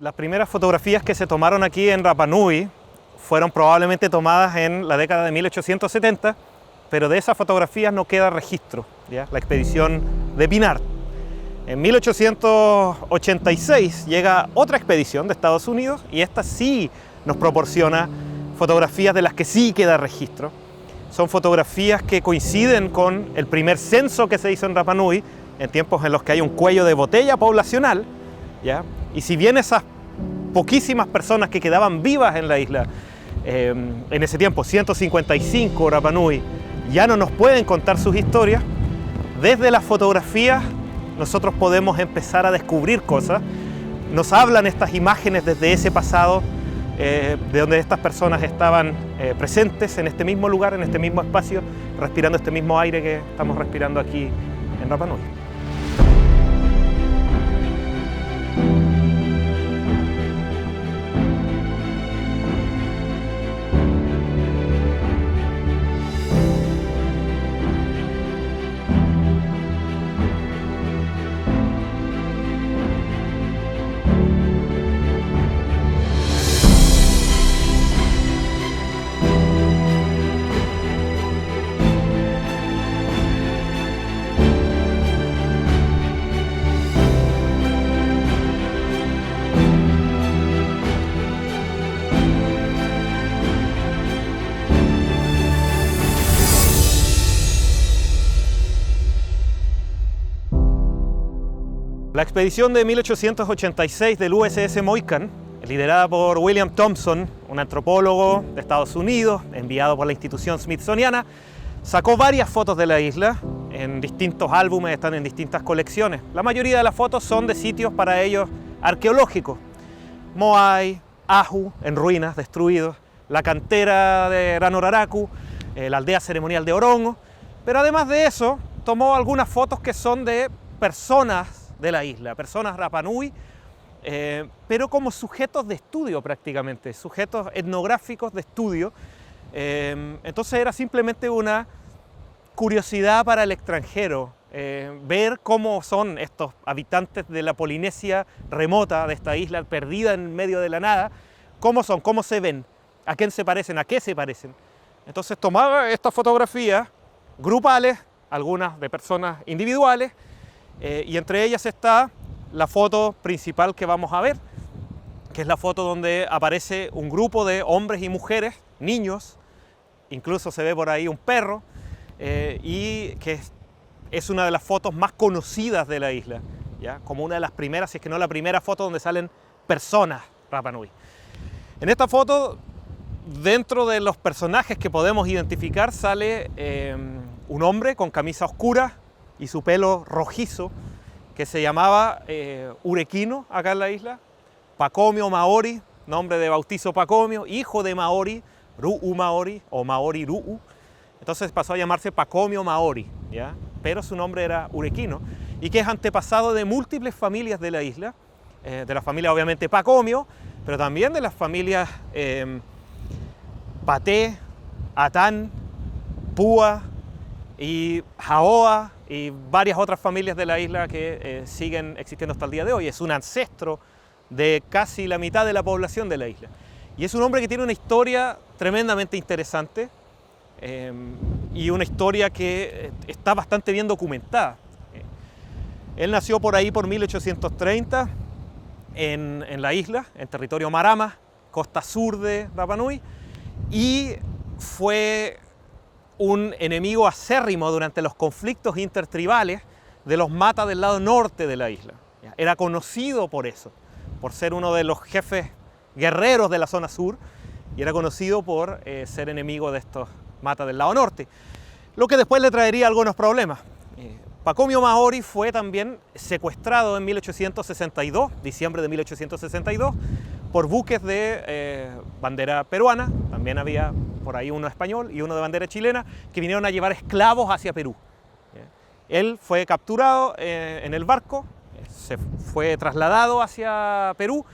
Las primeras fotografías que se tomaron aquí en Rapa Nui fueron probablemente tomadas en la década de 1870, pero de esas fotografías no queda registro, ¿ya? La expedición de Pinart. En 1886 llega otra expedición de Estados Unidos y esta sí nos proporciona fotografías de las que sí queda registro. Son fotografías que coinciden con el primer censo que se hizo en Rapa Nui, en tiempos en los que hay un cuello de botella poblacional, ¿ya? Y si bien esas poquísimas personas que quedaban vivas en la isla, en ese tiempo, 155 Rapa Nui, ya no nos pueden contar sus historias, desde las fotografías nosotros podemos empezar a descubrir cosas. Nos hablan estas imágenes desde ese pasado, de donde estas personas estaban presentes en este mismo lugar, en este mismo espacio, respirando este mismo aire que estamos respirando aquí en Rapa Nui. La expedición de 1886 del USS Mohican, liderada por William Thompson, un antropólogo de Estados Unidos, enviado por la institución smithsoniana, sacó varias fotos de la isla en distintos álbumes, están en distintas colecciones. La mayoría de las fotos son de sitios para ellos arqueológicos. Moai, Ahu, en ruinas, destruidos, la cantera de Ranoraraku, la aldea ceremonial de Orongo, pero además de eso, tomó algunas fotos que son de personas de la isla, personas Rapa Nui, pero como sujetos de estudio prácticamente, sujetos etnográficos de estudio. Entonces era simplemente una curiosidad para el extranjero, ver cómo son estos habitantes de la Polinesia remota, de esta isla perdida en medio de la nada, cómo son, cómo se ven, a quién se parecen, a qué se parecen. Entonces tomaba estas fotografías grupales, algunas de personas individuales, y entre ellas está la foto principal que vamos a ver, que es la foto donde aparece un grupo de hombres y mujeres, niños, incluso se ve por ahí un perro, y que es una de las fotos más conocidas de la isla, ¿ya? Como una de las primeras, si es que no la primera foto donde salen personas Rapa Nui. En esta foto, dentro de los personajes que podemos identificar, sale un hombre con camisa oscura y su pelo rojizo, que se llamaba Urequino acá en la isla, Pacomio Maori, nombre de bautizo Pacomio, hijo de Maori, Ru'u Maori o Maori Ru'u. Entonces pasó a llamarse Pacomio Maori, ¿ya? Pero su nombre era Urequino, y que es antepasado de múltiples familias de la isla, de la familia obviamente Pacomio, pero también de las familias Paté, Atán, Púa y Jaoa, y varias otras familias de la isla que siguen existiendo hasta el día de hoy. Es un ancestro de casi la mitad de la población de la isla. Y es un hombre que tiene una historia tremendamente interesante, y una historia que está bastante bien documentada. Él nació por ahí por 1830 en la isla, en territorio Marama, costa sur de Rapa Nui, y fue un enemigo acérrimo durante los conflictos intertribales de los Mata del lado norte de la isla. Era conocido por eso, por ser uno de los jefes guerreros de la zona sur, y era conocido por ser enemigo de estos Mata del lado norte, lo que después le traería algunos problemas. Pacomio Maori fue también secuestrado en 1862, diciembre de 1862, por buques de bandera peruana, también había por ahí uno español y uno de bandera chilena, que vinieron a llevar esclavos hacia Perú. Él fue capturado en el barco, se fue trasladado hacia Perú,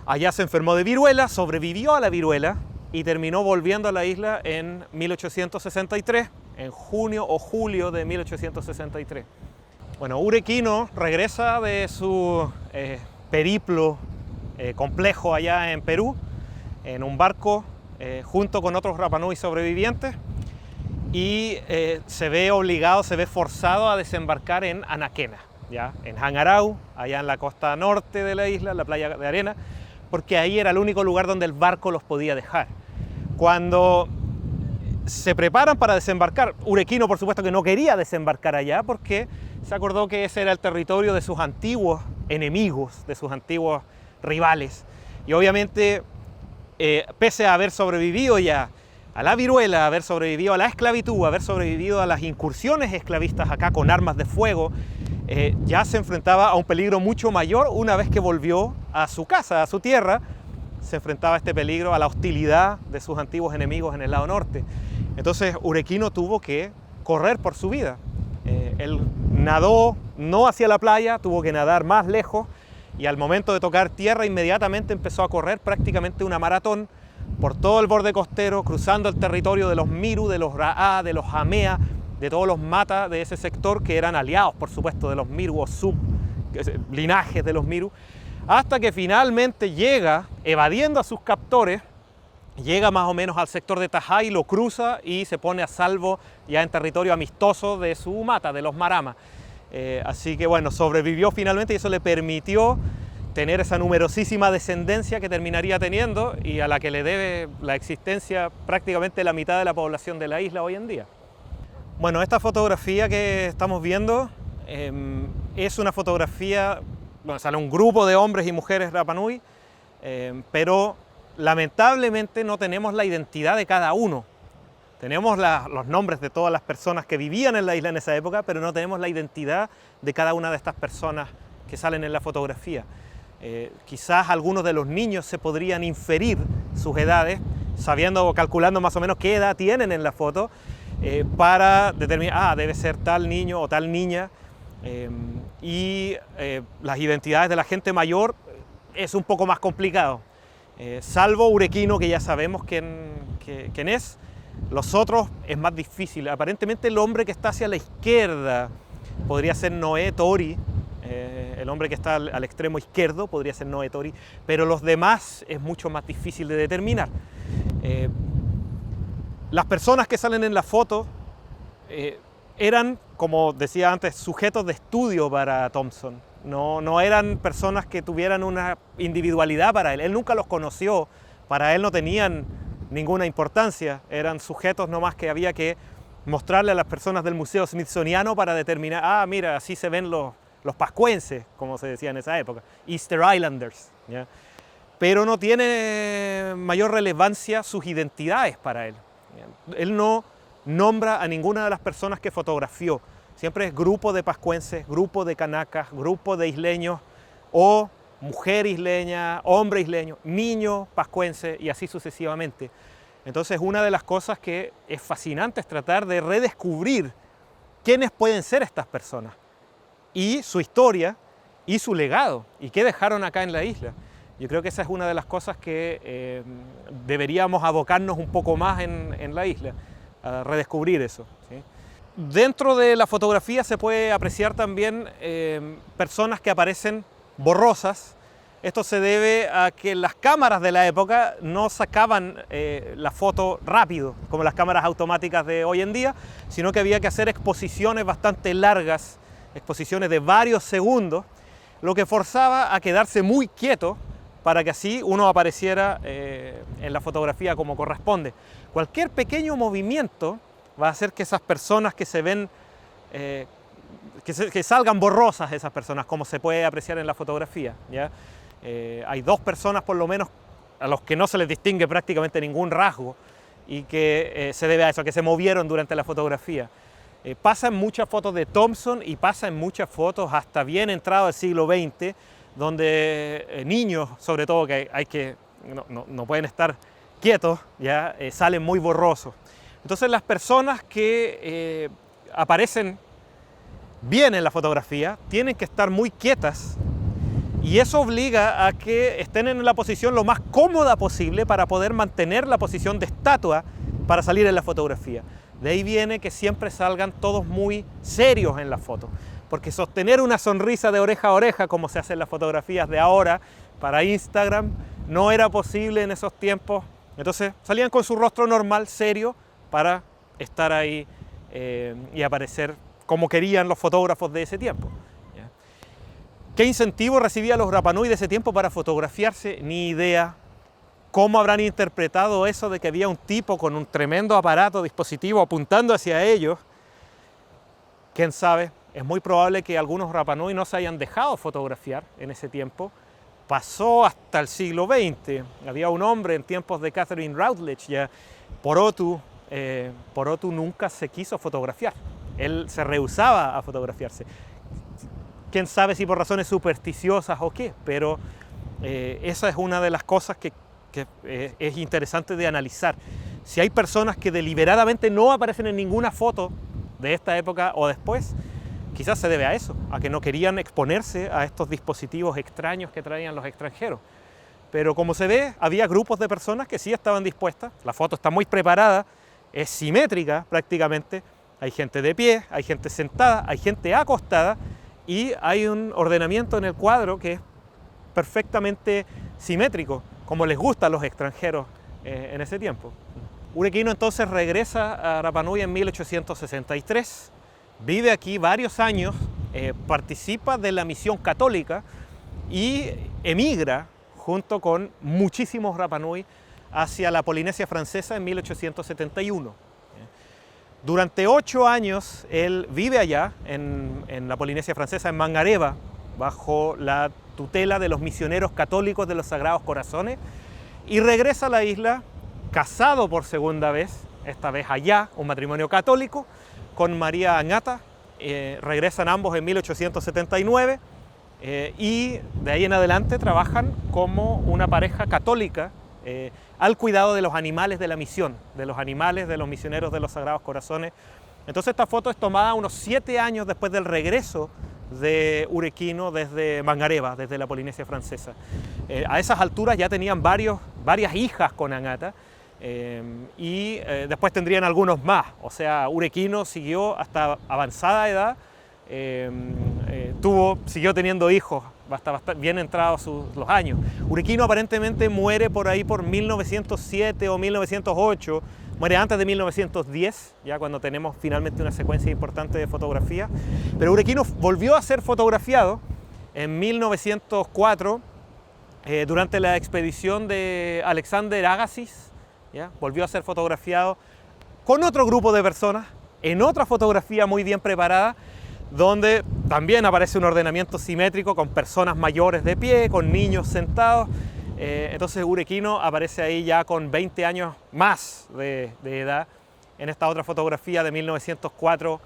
allá se enfermó de viruela, sobrevivió a la viruela y terminó volviendo a la isla en 1863, en junio o julio de 1863. Bueno, Urequino regresa de su periplo complejo allá en Perú, en un barco junto con otros Rapanui sobrevivientes, y se ve obligado, se ve forzado a desembarcar en Anaquena, ¿ya? En Hangarau, allá en la costa norte de la isla, en la playa de arena, porque ahí era el único lugar donde el barco los podía dejar. Cuando se preparan para desembarcar, Urequino por supuesto que no quería desembarcar allá porque se acordó que ese era el territorio de sus antiguos enemigos, de sus antiguos rivales. Y obviamente, pese a haber sobrevivido ya a la viruela, haber sobrevivido a la esclavitud, haber sobrevivido a las incursiones esclavistas acá con armas de fuego, ya se enfrentaba a un peligro mucho mayor una vez que volvió a su casa, a su tierra. Se enfrentaba a este peligro, a la hostilidad de sus antiguos enemigos en el lado norte. Entonces Urequino tuvo que correr por su vida. Él nadó no hacia la playa, tuvo que nadar más lejos, y al momento de tocar tierra inmediatamente empezó a correr prácticamente una maratón por todo el borde costero, cruzando el territorio de los Miru, de los Ra'a, de los Hamea, de todos los Mata de ese sector, que eran aliados, por supuesto, de los Miru o linajes de los Miru, hasta que finalmente llega, evadiendo a sus captores, llega más o menos al sector de Tajay, lo cruza y se pone a salvo ya en territorio amistoso de su Mata, de los Marama. Así que bueno, sobrevivió finalmente y eso le permitió tener esa numerosísima descendencia que terminaría teniendo y a la que le debe la existencia prácticamente la mitad de la población de la isla hoy en día. Bueno, esta fotografía que estamos viendo es una fotografía, bueno, sale un grupo de hombres y mujeres Rapanui, pero lamentablemente no tenemos la identidad de cada uno. Tenemos los nombres de todas las personas que vivían en la isla en esa época, pero no tenemos la identidad de cada una de estas personas que salen en la fotografía. Quizás algunos de los niños se podrían inferir sus edades, sabiendo o calculando más o menos qué edad tienen en la foto, para determinar, debe ser tal niño o tal niña. Las identidades de la gente mayor es un poco más complicado. Salvo Urequino, que ya sabemos quién es, los otros es más difícil. Aparentemente el hombre que está hacia la izquierda podría ser Noé Tori, el hombre que está al extremo izquierdo podría ser Noé Tori, pero los demás es mucho más difícil de determinar. Las personas que salen en la foto eran, como decía antes, sujetos de estudio para Thompson. No eran personas que tuvieran una individualidad para él. Él nunca los conoció, para él no tenían ninguna importancia. Eran sujetos nomás que había que mostrarle a las personas del Museo Smithsoniano para determinar, mira, así se ven los pascuenses, como se decía en esa época, Easter Islanders, ¿ya? Pero no tiene mayor relevancia sus identidades para él. Él no nombra a ninguna de las personas que fotografió. Siempre es grupo de pascuenses, grupo de canacas, grupo de isleños, o mujer isleña, hombre isleño, niño pascuense, y así sucesivamente. Entonces, una de las cosas que es fascinante es tratar de redescubrir quiénes pueden ser estas personas, y su historia, y su legado, y qué dejaron acá en la isla. Yo creo que esa es una de las cosas que deberíamos abocarnos un poco más en la isla, a redescubrir eso, ¿sí? Dentro de la fotografía se puede apreciar también personas que aparecen borrosas. Esto se debe a que las cámaras de la época no sacaban la foto rápido, como las cámaras automáticas de hoy en día, sino que había que hacer exposiciones bastante largas, exposiciones de varios segundos, lo que forzaba a quedarse muy quieto para que así uno apareciera en la fotografía como corresponde. Cualquier pequeño movimiento va a hacer que esas personas que se ven, que salgan borrosas esas personas, como se puede apreciar en la fotografía, ¿ya? Hay dos personas por lo menos a los que no se les distingue prácticamente ningún rasgo y que se debe a eso, que se movieron durante la fotografía. Pasa en muchas fotos de Thompson y pasa en muchas fotos hasta bien entrado el siglo XX, donde niños, sobre todo, que no pueden estar quietos, ¿ya? Salen muy borrosos. Entonces las personas que aparecen bien en la fotografía tienen que estar muy quietas, y eso obliga a que estén en la posición lo más cómoda posible para poder mantener la posición de estatua para salir en la fotografía. De ahí viene que siempre salgan todos muy serios en la foto, porque sostener una sonrisa de oreja a oreja, como se hace en las fotografías de ahora, para Instagram, no era posible en esos tiempos. Entonces salían con su rostro normal, serio, para estar ahí y aparecer como querían los fotógrafos de ese tiempo. ¿Ya? ¿Qué incentivo recibían los Rapa Nui de ese tiempo para fotografiarse? Ni idea. ¿Cómo habrán interpretado eso de que había un tipo con un tremendo aparato, dispositivo apuntando hacia ellos? ¿Quién sabe? Es muy probable que algunos Rapa Nui no se hayan dejado fotografiar en ese tiempo. Pasó hasta el siglo XX. Había un hombre en tiempos de Catherine Routledge, ya Porotu nunca se quiso fotografiar. Él se rehusaba a fotografiarse. Quién sabe si por razones supersticiosas o qué, pero esa es una de las cosas que es interesante de analizar. Si hay personas que deliberadamente no aparecen en ninguna foto de esta época o después, quizás se debe a eso, a que no querían exponerse a estos dispositivos extraños que traían los extranjeros. Pero como se ve, había grupos de personas que sí estaban dispuestas. La foto está muy preparada, es simétrica prácticamente. Hay gente de pie, hay gente sentada, hay gente acostada y hay un ordenamiento en el cuadro que es perfectamente simétrico, como les gusta a los extranjeros en ese tiempo. Urequino entonces regresa a Rapa Nui en 1863, vive aquí varios años, participa de la misión católica y emigra junto con muchísimos Rapa Nui hacia la Polinesia Francesa en 1871. Durante 8 años él vive allá, en la Polinesia Francesa, en Mangareva, bajo la tutela de los misioneros católicos de los Sagrados Corazones, y regresa a la isla casado por segunda vez, esta vez allá, un matrimonio católico, con María Angata. Regresan ambos en 1879 y de ahí en adelante trabajan como una pareja católica al cuidado de los animales de la misión, de los animales de los misioneros de los Sagrados Corazones. Entonces esta foto es tomada unos 7 años después del regreso de Urequino desde Mangareva, desde la Polinesia Francesa. A esas alturas ya tenían varias hijas con Angata y después tendrían algunos más. O sea, Urequino siguió hasta avanzada edad, siguió teniendo hijos hasta bien entrados los años. Urequino aparentemente muere por ahí por 1907 o 1908, muere antes de 1910, ya cuando tenemos finalmente una secuencia importante de fotografía. Pero Urequino volvió a ser fotografiado en 1904 durante la expedición de Alexander Agassiz, ¿ya? Volvió a ser fotografiado con otro grupo de personas, en otra fotografía muy bien preparada, donde también aparece un ordenamiento simétrico con personas mayores de pie, con niños sentados. Entonces Urequino aparece ahí ya con 20 años más de edad en esta otra fotografía de 1904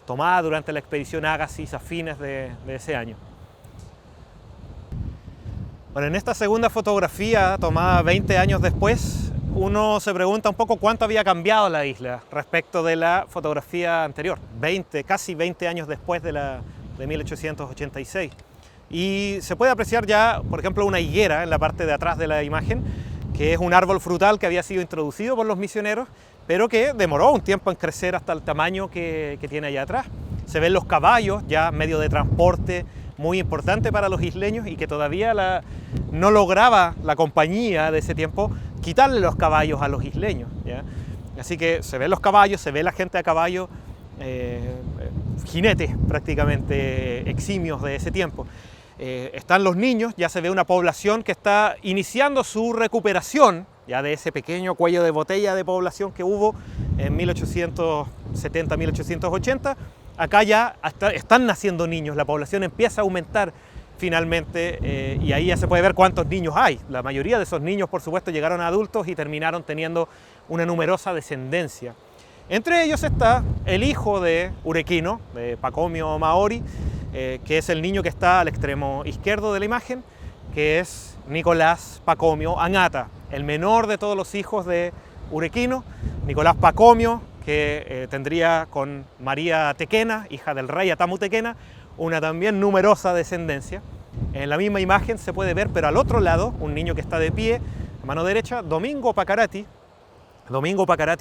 tomada durante la expedición Agassiz a fines de ese año. Bueno, en esta segunda fotografía tomada 20 años después, uno se pregunta un poco cuánto había cambiado la isla respecto de la fotografía anterior, casi 20 años después de 1886. Y se puede apreciar ya, por ejemplo, una higuera en la parte de atrás de la imagen, que es un árbol frutal que había sido introducido por los misioneros, pero que demoró un tiempo en crecer hasta el tamaño que tiene allá atrás. Se ven los caballos, ya medio de transporte muy importante para los isleños y que todavía no lograba la compañía de ese tiempo quitarle los caballos a los isleños, ¿ya? Así que se ven los caballos, se ve la gente a caballo, jinetes prácticamente eximios de ese tiempo. Están los niños, ya se ve una población que está iniciando su recuperación ya de ese pequeño cuello de botella de población que hubo en 1870-1880. Acá ya están naciendo niños, la población empieza a aumentar finalmente y ahí ya se puede ver cuántos niños hay. La mayoría de esos niños, por supuesto, llegaron a adultos y terminaron teniendo una numerosa descendencia. Entre ellos está el hijo de Urequino, de Pacomio Maori, que es el niño que está al extremo izquierdo de la imagen, que es Nicolás Pacomio Angata, el menor de todos los hijos de Urequino. Nicolás Pacomio, que tendría con María Tequena, hija del rey Atamu Tequena, una también numerosa descendencia. En la misma imagen se puede ver, pero al otro lado, un niño que está de pie, a mano derecha, Domingo Pacarati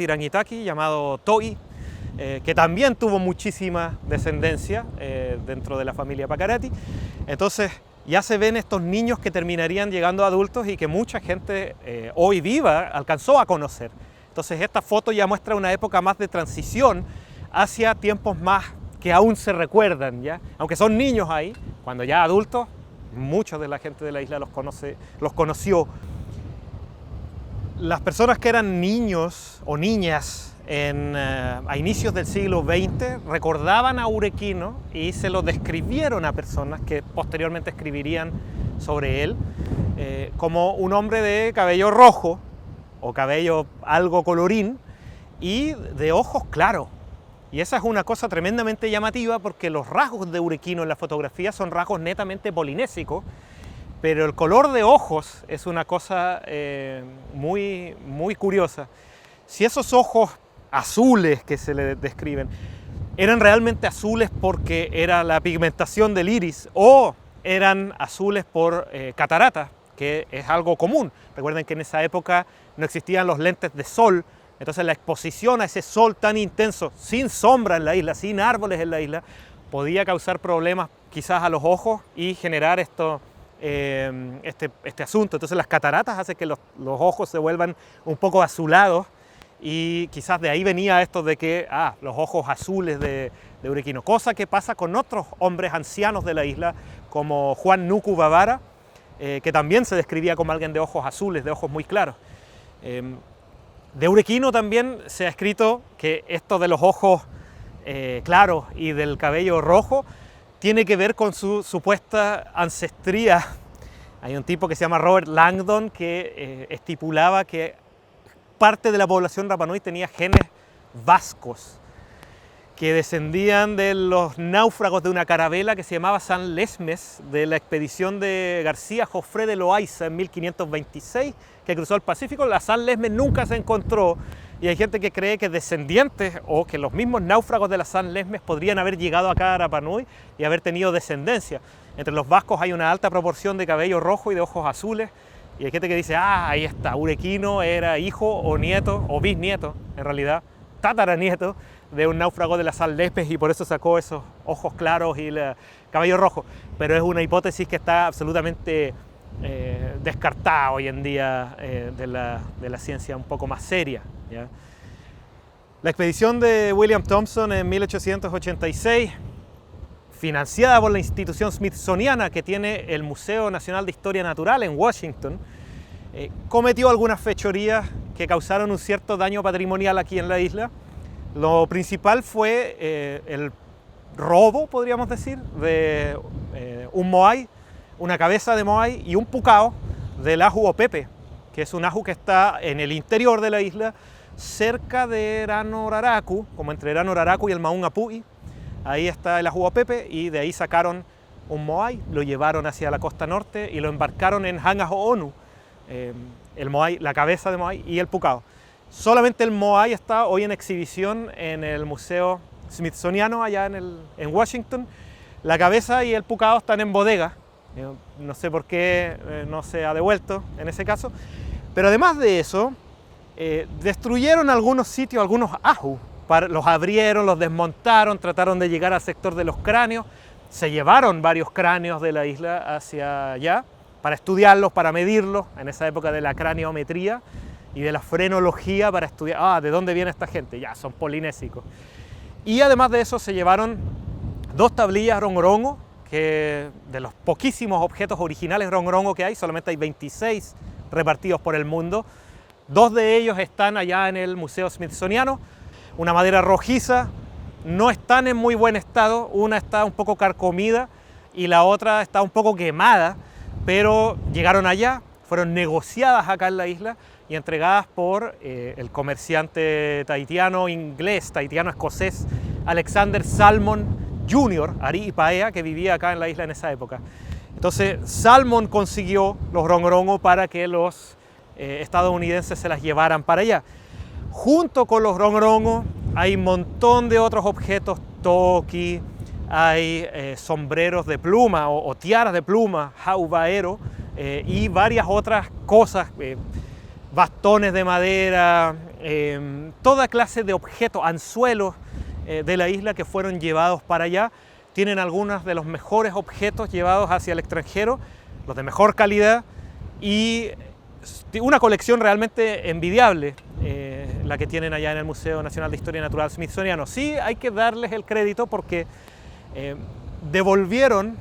Rangitaki, llamado Toi, que también tuvo muchísima descendencia dentro de la familia Pacarati. Entonces, ya se ven estos niños que terminarían llegando a adultos y que mucha gente hoy viva alcanzó a conocer. Entonces esta foto ya muestra una época más de transición hacia tiempos más que aún se recuerdan, ¿ya? Aunque son niños ahí, cuando ya adultos, mucha de la gente de la isla los conoció. Las personas que eran niños o niñas a inicios del siglo XX recordaban a Urequino y se lo describieron a personas que posteriormente escribirían sobre él como un hombre de cabello rojo o cabello algo colorín y de ojos claros. Y esa es una cosa tremendamente llamativa porque los rasgos de Urequino en la fotografía son rasgos netamente polinésicos, pero el color de ojos es una cosa muy, muy curiosa. Si esos ojos azules que se le describen eran realmente azules porque era la pigmentación del iris o eran azules por cataratas, que es algo común. Recuerden que en esa época no existían los lentes de sol, entonces la exposición a ese sol tan intenso, sin sombra en la isla, sin árboles en la isla, podía causar problemas quizás a los ojos y generar este asunto. Entonces las cataratas hacen que los ojos se vuelvan un poco azulados y quizás de ahí venía esto de que los ojos azules de Urequino, cosa que pasa con otros hombres ancianos de la isla como Juan Nuku Bavara, que también se describía como alguien de ojos azules, de ojos muy claros. De Urequino también se ha escrito que esto de los ojos claros y del cabello rojo tiene que ver con su supuesta ancestría. Hay un tipo que se llama Robert Langdon que estipulaba que parte de la población Rapa Nui tenía genes vascos que descendían de los náufragos de una carabela que se llamaba San Lesmes, de la expedición de García Jofré de Loaiza en 1526, que cruzó el Pacífico. La San Lesmes nunca se encontró y hay gente que cree que descendientes o que los mismos náufragos de la San Lesmes podrían haber llegado acá a Rapa Nui y haber tenido descendencia. Entre los vascos hay una alta proporción de cabello rojo y de ojos azules y hay gente que dice, ahí está, Urequino era hijo o nieto o bisnieto, en realidad tataranieto de un náufrago de la San Lesmes y por eso sacó esos ojos claros y el cabello rojo. Pero es una hipótesis que está absolutamente descartada hoy en día de la ciencia un poco más seria, ¿ya? La expedición de William Thompson en 1886, financiada por la institución smithsoniana que tiene el Museo Nacional de Historia Natural en Washington, cometió algunas fechorías que causaron un cierto daño patrimonial aquí en la isla. Lo principal fue el robo, podríamos decir, de un moai, una cabeza de moai y un pucao del ajú Opepe, que es un ajú que está en el interior de la isla, cerca de Ranoraraku, como entre Ranoraraku y el Maun Apui. Ahí está el ajú Opepe y de ahí sacaron un moai, lo llevaron hacia la costa norte y lo embarcaron en Hangaho'onu, el moai, la cabeza de moai y el pucao. Solamente el moai está hoy en exhibición en el Museo Smithsoniano allá en Washington. La cabeza y el pucao están en bodega. No sé por qué no se ha devuelto en ese caso. Pero además de eso, destruyeron algunos sitios, algunos ajú. Los abrieron, los desmontaron, trataron de llegar al sector de los cráneos. Se llevaron varios cráneos de la isla hacia allá para estudiarlos, para medirlos, en esa época de la craneometría y de la frenología para estudiar, ¿de dónde viene esta gente? Ya, son polinésicos. Y además de eso se llevaron 2 tablillas rongorongo, que de los poquísimos objetos originales rongorongo que hay, solamente hay 26 repartidos por el mundo. 2 de ellos están allá en el Museo Smithsoniano, una madera rojiza, no están en muy buen estado, una está un poco carcomida y la otra está un poco quemada, pero llegaron allá, fueron negociadas acá en la isla y entregadas por el comerciante tahitiano-escocés Alexander Salmon Jr., Ari Ipaea, que vivía acá en la isla en esa época. Entonces Salmon consiguió los rongorongo para que los estadounidenses se las llevaran para allá. Junto con los rongorongo hay un montón de otros objetos, toki, hay sombreros de pluma o tiaras de pluma, jaubaero, y varias otras cosas, bastones de madera, toda clase de objetos, anzuelos de la isla que fueron llevados para allá. tienen algunos de los mejores objetos llevados hacia el extranjero, los de mejor calidad, y una colección realmente envidiable, la que tienen allá en el Museo Nacional de Historia Natural Smithsoniano. Sí, hay que darles el crédito porque devolvieron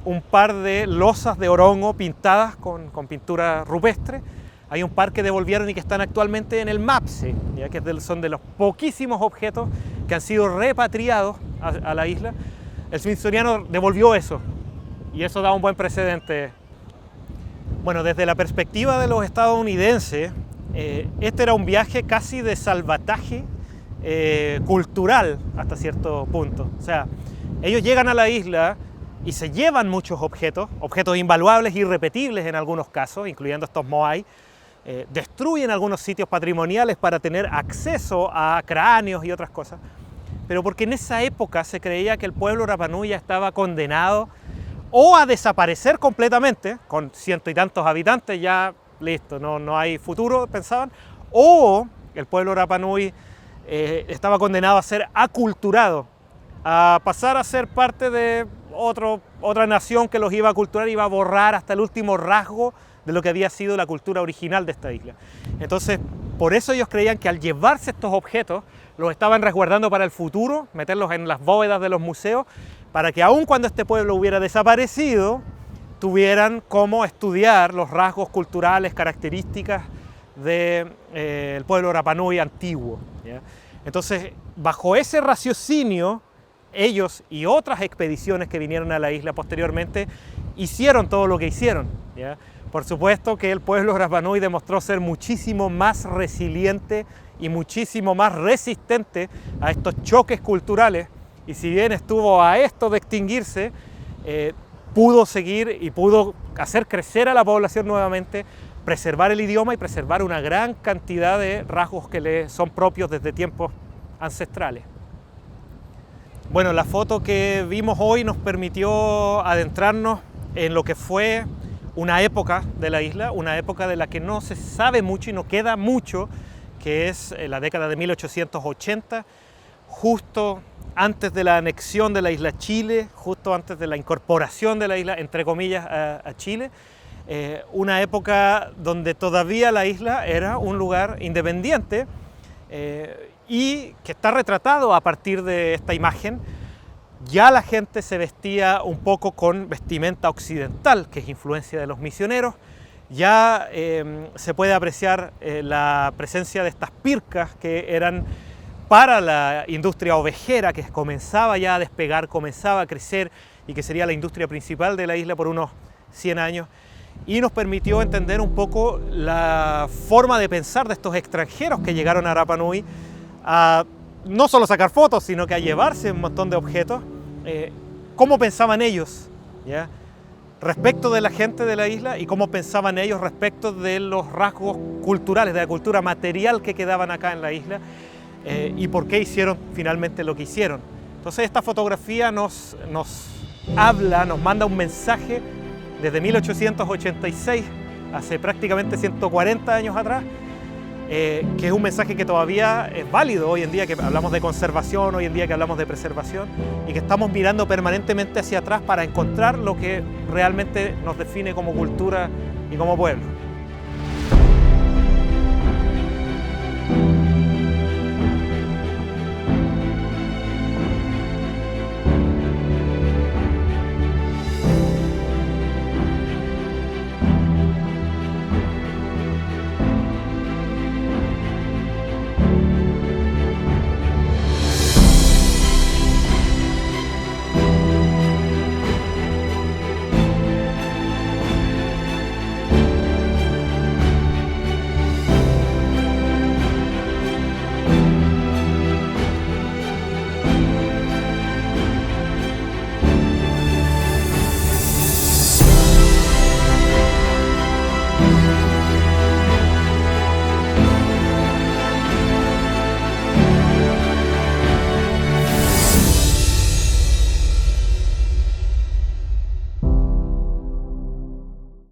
un par de losas de orongo pintadas con pintura rupestre. Hay un par que devolvieron y que están actualmente en el MAPSE, ya que son de los poquísimos objetos que han sido repatriados a la isla. El Smithsoniano devolvió eso, y eso da un buen precedente. Bueno, desde la perspectiva de los estadounidenses, este era un viaje casi de salvataje cultural hasta cierto punto. O sea, ellos llegan a la isla y se llevan muchos objetos invaluables, irrepetibles en algunos casos, incluyendo estos moai. Destruyen algunos sitios patrimoniales para tener acceso a cráneos y otras cosas, pero porque en esa época se creía que el pueblo Rapa Nui ya estaba condenado o a desaparecer completamente, con cientos y tantos habitantes, ya listo, no hay futuro, pensaban, o el pueblo Rapa Nui estaba condenado a ser aculturado, a pasar a ser parte de otra nación que los iba a aculturar, iba a borrar hasta el último rasgo de lo que había sido la cultura original de esta isla. Entonces, por eso ellos creían que al llevarse estos objetos, los estaban resguardando para el futuro, meterlos en las bóvedas de los museos, para que aun cuando este pueblo hubiera desaparecido, tuvieran cómo estudiar los rasgos culturales, características del pueblo Rapa Nui antiguo, ¿ya? Entonces, bajo ese raciocinio, ellos y otras expediciones que vinieron a la isla posteriormente hicieron todo lo que hicieron, ¿ya? Por supuesto que el pueblo Rapa Nui demostró ser muchísimo más resiliente y muchísimo más resistente a estos choques culturales, y si bien estuvo a esto de extinguirse, pudo seguir y pudo hacer crecer a la población nuevamente, preservar el idioma y preservar una gran cantidad de rasgos que le son propios desde tiempos ancestrales. Bueno, la foto que vimos hoy nos permitió adentrarnos en lo que fue una época de la isla, una época de la que no se sabe mucho y no queda mucho, que es la década de 1880, justo antes de la anexión de la isla Chile, justo antes de la incorporación de la isla, entre comillas, a Chile. Una época donde todavía la isla era un lugar independiente y que está retratado a partir de esta imagen. Ya la gente se vestía un poco con vestimenta occidental, que es influencia de los misioneros. Ya se puede apreciar la presencia de estas pircas que eran para la industria ovejera, que comenzaba ya a despegar, comenzaba a crecer y que sería la industria principal de la isla por unos 100 años. Y nos permitió entender un poco la forma de pensar de estos extranjeros que llegaron a Rapa Nui a no solo sacar fotos, sino que a llevarse un montón de objetos. Cómo pensaban ellos, ¿ya?, respecto de la gente de la isla, y cómo pensaban ellos respecto de los rasgos culturales, de la cultura material que quedaban acá en la isla, y por qué hicieron finalmente lo que hicieron. Entonces esta fotografía nos habla, nos manda un mensaje desde 1886, hace prácticamente 140 años atrás, que es un mensaje que todavía es válido hoy en día, que hablamos de conservación, hoy en día que hablamos de preservación, y que estamos mirando permanentemente hacia atrás para encontrar lo que realmente nos define como cultura y como pueblo.